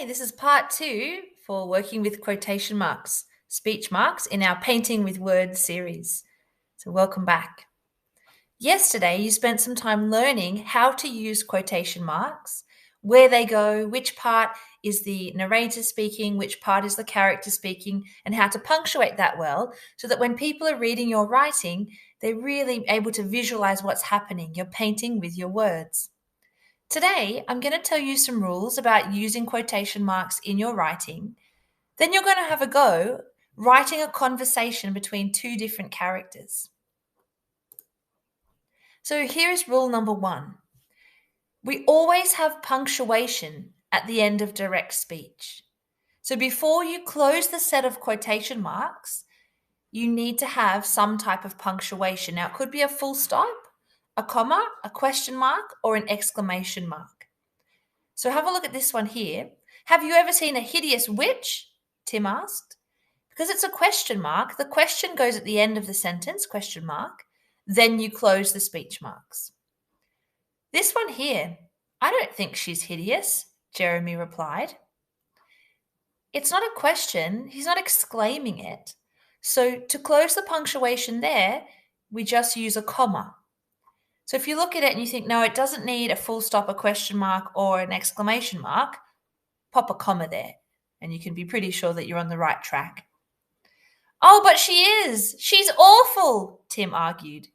Okay, this is part 2 for working with quotation marks, speech marks in our Painting with Words series. So welcome back. Yesterday, you spent some time learning how to use quotation marks, where they go, which part is the narrator speaking, which part is the character speaking, and how to punctuate that well so that when people are reading your writing, they're really able to visualize what's happening. You're painting with your words. Today, I'm going to tell you some rules about using quotation marks in your writing. Then you're going to have a go writing a conversation between two different characters. So here is rule number 1. We always have punctuation at the end of direct speech. So before you close the set of quotation marks, you need to have some type of punctuation. Now, it could be a full stop, a comma, a question mark, or an exclamation mark. So have a look at this one here. Have you ever seen a hideous witch? Tim asked. Because it's a question mark, the question goes at the end of the sentence, question mark. Then you close the speech marks. This one here, I don't think she's hideous, Jeremy replied. It's not a question. He's not exclaiming it. So to close the punctuation there, we just use a comma. So if you look at it and you think, no, it doesn't need a full stop, a question mark, or an exclamation mark, pop a comma there, and you can be pretty sure that you're on the right track. Oh, but she is. She's awful, Tim argued.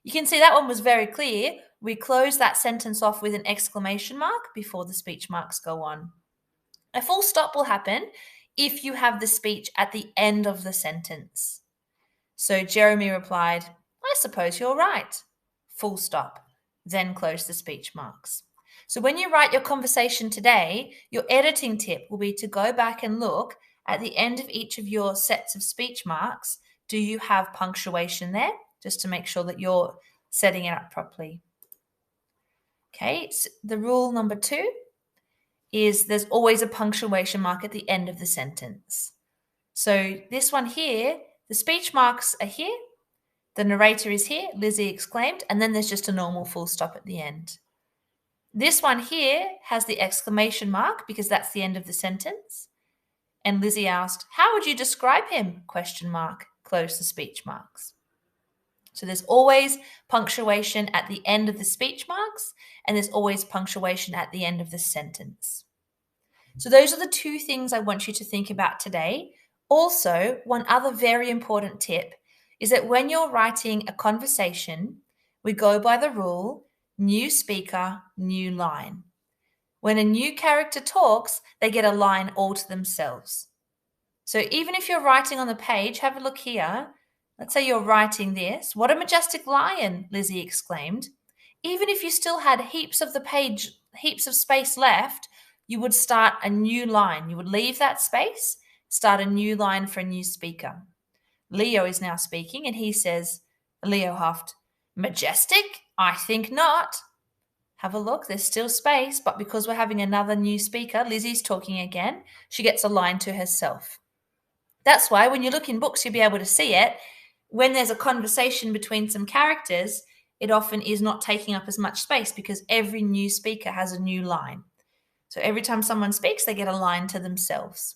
You can see that one was very clear. We close that sentence off with an exclamation mark before the speech marks go on. A full stop will happen if you have the speech at the end of the sentence. So Jeremy replied, I suppose you're right. Full stop. Then close the speech marks. So when you write your conversation today, your editing tip will be to go back and look at the end of each of your sets of speech marks. Do you have punctuation there? Just to make sure that you're setting it up properly. Okay, so the rule number 2 is there's always a punctuation mark at the end of the sentence. So this one here, the speech marks are here. The narrator is here, Lizzie exclaimed, and then there's just a normal full stop at the end. This one here has the exclamation mark because that's the end of the sentence. And Lizzie asked, how would you describe him? Question mark, close the speech marks. So there's always punctuation at the end of the speech marks, and there's always punctuation at the end of the sentence. So those are the 2 things I want you to think about today. Also, one other very important tip is that when you're writing a conversation, we go by the rule, new speaker, new line. When a new character talks, they get a line all to themselves. So even if you're writing on the page, have a look here. Let's say you're writing this. What a majestic lion, Lizzie exclaimed. Even if you still had heaps of space left, you would start a new line. You would leave that space, start a new line for a new speaker. Leo is now speaking, and he says, Leo huffed, majestic? I think not. Have a look, there's still space, but because we're having another new speaker, Lizzie's talking again, she gets a line to herself. That's why when you look in books, you'll be able to see it. When there's a conversation between some characters, it often is not taking up as much space because every new speaker has a new line. So every time someone speaks, they get a line to themselves.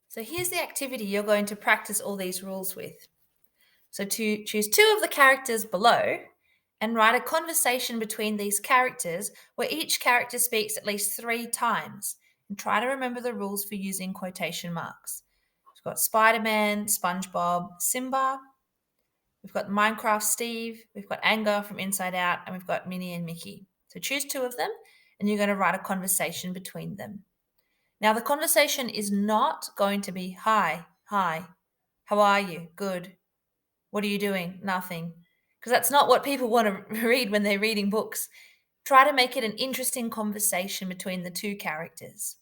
So here's the activity you're going to practice all these rules with. So to choose 2 of the characters below and write a conversation between these characters where each character speaks at least 3 times, and try to remember the rules for using quotation marks. We've got Spider-Man, SpongeBob, Simba. We've got Minecraft Steve. We've got Anger from Inside Out, and we've got Minnie and Mickey. So choose 2 of them, and you're going to write a conversation between them. Now, the conversation is not going to be, hi, how are you? Good. What are you doing? Nothing. Because that's not what people want to read when they're reading books. Try to make it an interesting conversation between the 2 characters.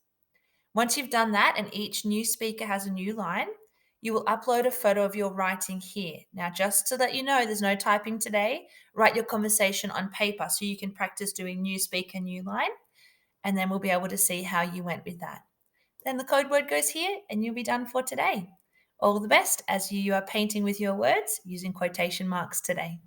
Once you've done that and each new speaker has a new line, you will upload a photo of your writing here. Now, just so that you know, there's no typing today. Write your conversation on paper so you can practice doing new speaker, new line, and then we'll be able to see how you went with that. Then the code word goes here and you'll be done for today. All the best as you are painting with your words using quotation marks today.